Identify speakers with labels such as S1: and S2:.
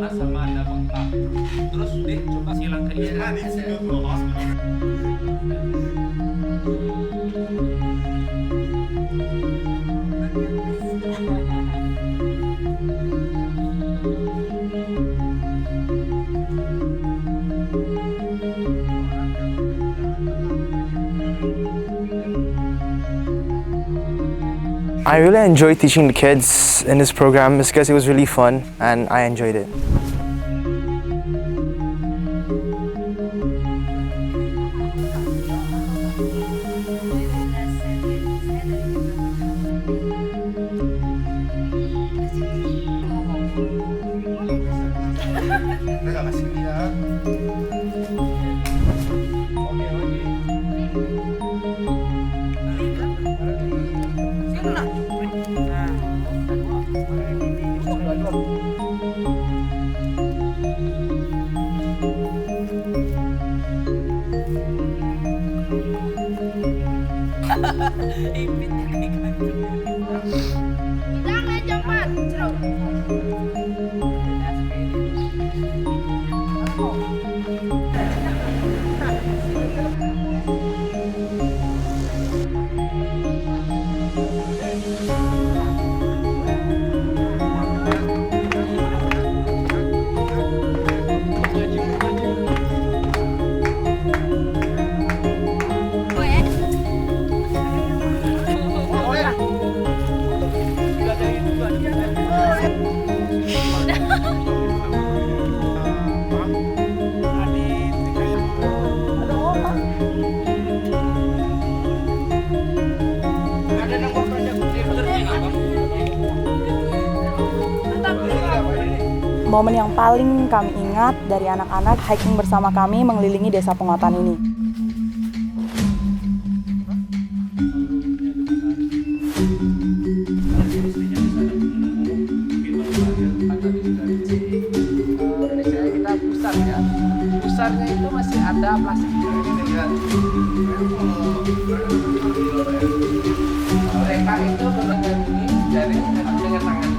S1: Sama ada bengkak. Terus deh coba silang ke dia.
S2: I really enjoy teaching the kids in this program because it was really fun and I enjoyed it.
S3: Momen yang paling kami ingat dari anak-anak hiking bersama kami mengelilingi desa Penguatan ini.
S4: Kita pusar ya, pusarnya itu masih ada plastik. Mereka itu dengan ini dari dengan tangan.